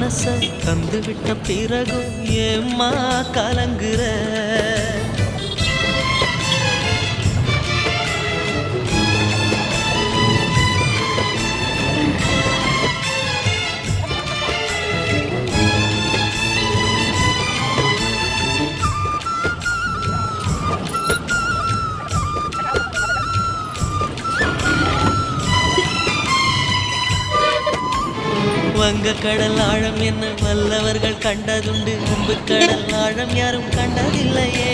மனச தந்து விட்ட பிறகும் ஏம்மா கலங்குற வங்க கடல் ஆழம் என்ன வல்லவர்கள் கண்டதுண்டு அன்பு கடல் ஆழம் யாரும் கண்டதில்லையே